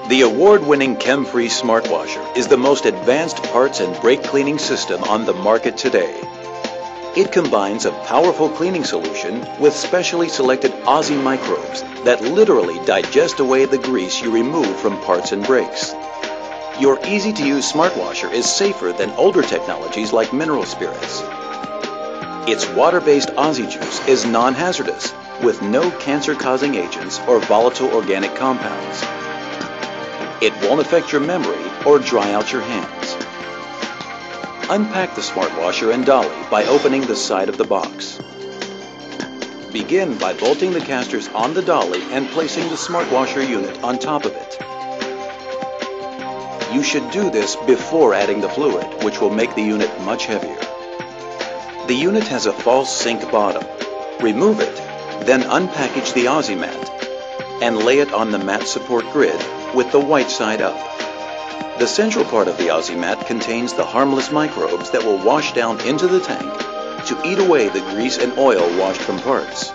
The award-winning Chem-Free Smart Washer is the most advanced parts and brake cleaning system on the market today. It combines a powerful cleaning solution with specially selected Aussie microbes that literally digest away the grease you remove from parts and brakes. Your easy-to-use Smart Washer is safer than older technologies like mineral spirits. Its water-based Aussie juice is non-hazardous, with no cancer-causing agents or volatile organic compounds. It won't affect your memory or dry out your hands. Unpack the Smart Washer and dolly by opening the side of the box. Begin by bolting the casters on the dolly and placing the Smart Washer unit on top of it. You should do this before adding the fluid, which will make the unit much heavier. The unit has a false sink bottom. Remove it, then unpackage the Aussie mat and lay it on the mat support grid with the white side up. The central part of the Aussie mat contains the harmless microbes that will wash down into the tank to eat away the grease and oil washed from parts.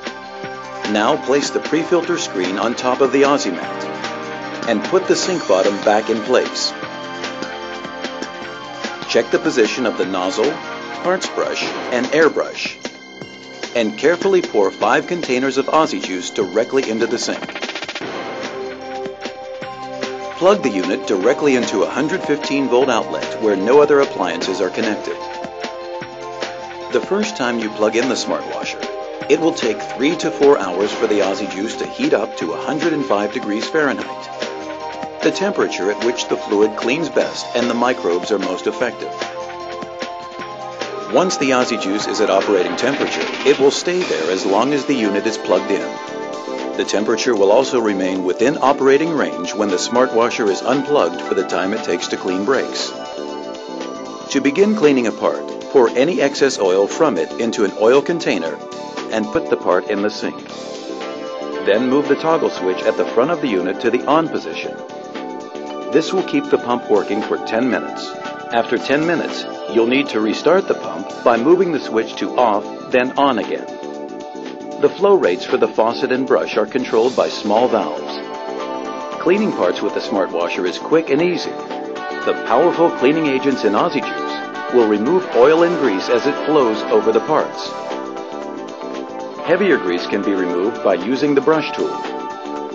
Now place the pre-filter screen on top of the Aussie mat and put the sink bottom back in place. Check the position of the nozzle, parts brush, and airbrush, and carefully pour 5 containers of Aussie juice directly into the sink. Plug the unit directly into a 115-volt outlet where no other appliances are connected. The first time you plug in the Smart Washer, it will take 3 to 4 hours for the Aussie juice to heat up to 105 degrees Fahrenheit, the temperature at which the fluid cleans best and the microbes are most effective. Once the Aussie juice is at operating temperature, it will stay there as long as the unit is plugged in. The temperature will also remain within operating range when the Smart Washer is unplugged for the time it takes to clean brakes. To begin cleaning a part, pour any excess oil from it into an oil container and put the part in the sink. Then move the toggle switch at the front of the unit to the on position. This will keep the pump working for 10 minutes. After 10 minutes, you'll need to restart the pump by moving the switch to off, then on again. The flow rates for the faucet and brush are controlled by small valves. Cleaning parts with the Smart Washer is quick and easy. The powerful cleaning agents in Aussie juice will remove oil and grease as it flows over the parts. Heavier grease can be removed by using the brush tool.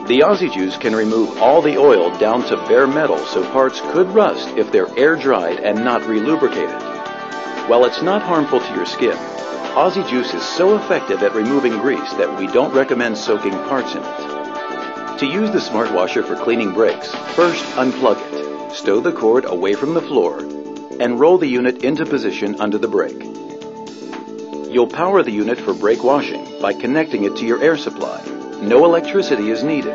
The Aussie juice can remove all the oil down to bare metal, so parts could rust if they're air dried and not re-lubricated. While it's not harmful to your skin, Aussie juice is so effective at removing grease that we don't recommend soaking parts in it. To use the Smart Washer for cleaning brakes, first unplug it, stow the cord away from the floor, and roll the unit into position under the brake. You'll power the unit for brake washing by connecting it to your air supply. No electricity is needed.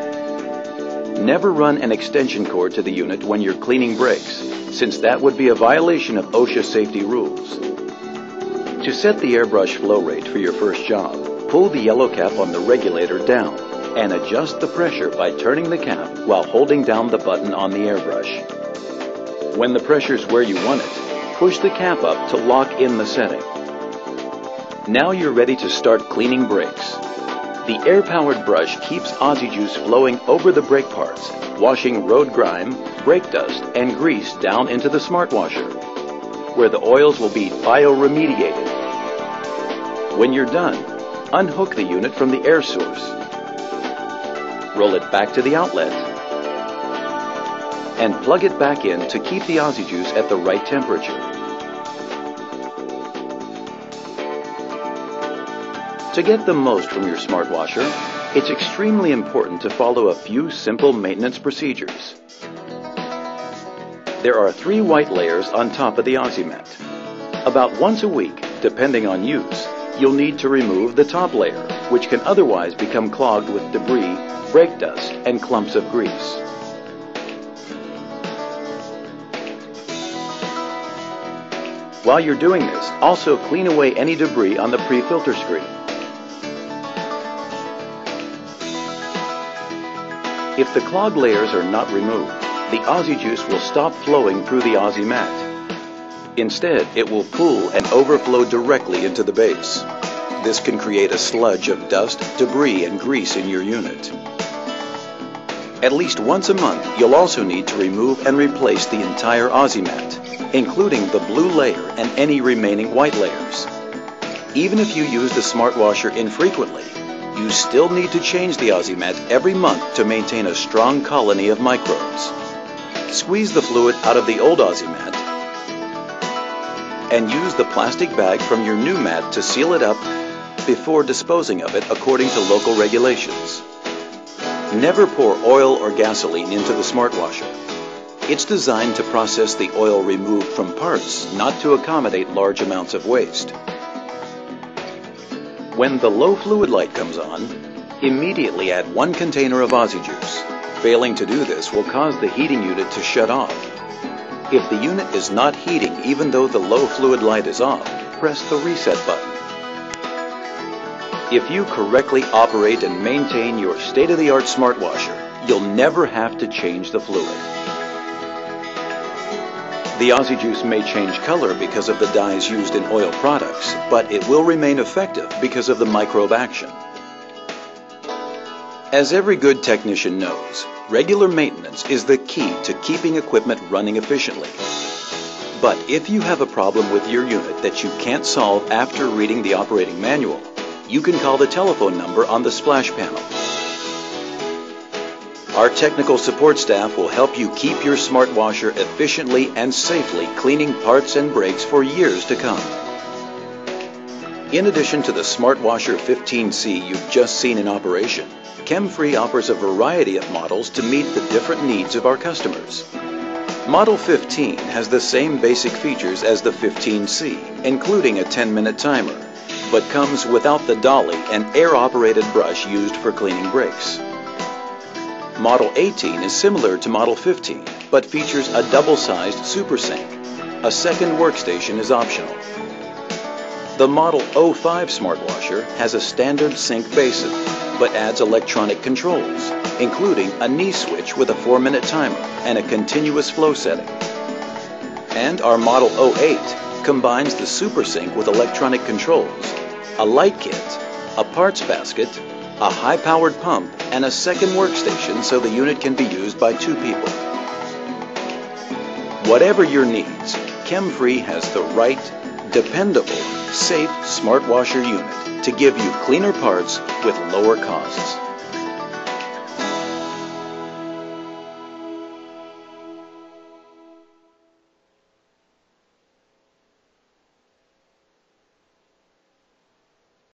Never run an extension cord to the unit when you're cleaning brakes, since that would be a violation of OSHA safety rules. To set the airbrush flow rate for your first job, pull the yellow cap on the regulator down and adjust the pressure by turning the cap while holding down the button on the airbrush. When the pressure's where you want it, push the cap up to lock in the setting. Now you're ready to start cleaning brakes. The air-powered brush keeps Aussie juice flowing over the brake parts, washing road grime, brake dust, and grease down into the Smart Washer, where the oils will be bioremediated. When you're done, unhook the unit from the air source. Roll it back to the outlet and plug it back in to keep the Aussie juice at the right temperature. To get the most from your Smart Washer, it's extremely important to follow a few simple maintenance procedures. There are 3 white layers on top of the Aussie mat. About once a week, depending on use, you'll need to remove the top layer, which can otherwise become clogged with debris, brake dust, and clumps of grease. While you're doing this, also clean away any debris on the pre-filter screen. If the clogged layers are not removed, the Aussie juice will stop flowing through the Aussie mat. Instead, it will pool and overflow directly into the base. This can create a sludge of dust, debris, and grease in your unit. At least once a month, you'll also need to remove and replace the entire Aussie mat, including the blue layer and any remaining white layers. Even if you use the smart washer infrequently, you still need to change the Aussie mat every month to maintain a strong colony of microbes. Squeeze the fluid out of the old Aussie mat and use the plastic bag from your new mat to seal it up before disposing of it according to local regulations. Never pour oil or gasoline into the smart washer. It's designed to process the oil removed from parts, not to accommodate large amounts of waste. When the low fluid light comes on, immediately add 1 container of Aussie Juice. Failing to do this will cause the heating unit to shut off. If the unit is not heating even though the low fluid light is off, press the reset button. If you correctly operate and maintain your state-of-the-art smart washer, you'll never have to change the fluid. The Aussie Juice may change color because of the dyes used in oil products, but it will remain effective because of the microbe action. As every good technician knows, regular maintenance is the key to keeping equipment running efficiently. But if you have a problem with your unit that you can't solve after reading the operating manual, you can call the telephone number on the splash panel. Our technical support staff will help you keep your smart washer efficiently and safely cleaning parts and brakes for years to come. In addition to the Smart Washer 15C you've just seen in operation, Chemfree offers a variety of models to meet the different needs of our customers. Model 15 has the same basic features as the 15C, including a 10-minute timer, but comes without the dolly and air-operated brush used for cleaning brakes. Model 18 is similar to Model 15, but features a double-sized super sink. A second workstation is optional. The Model 05 Smart Washer has a standard sink basin, but adds electronic controls, including a knee switch with a 4-minute timer and a continuous flow setting. And our Model 08 combines the super sink with electronic controls, a light kit, a parts basket, a high-powered pump, and a second workstation so the unit can be used by 2 people. Whatever your needs, Chemfree has the right, dependable, safe smart washer unit to give you cleaner parts with lower costs.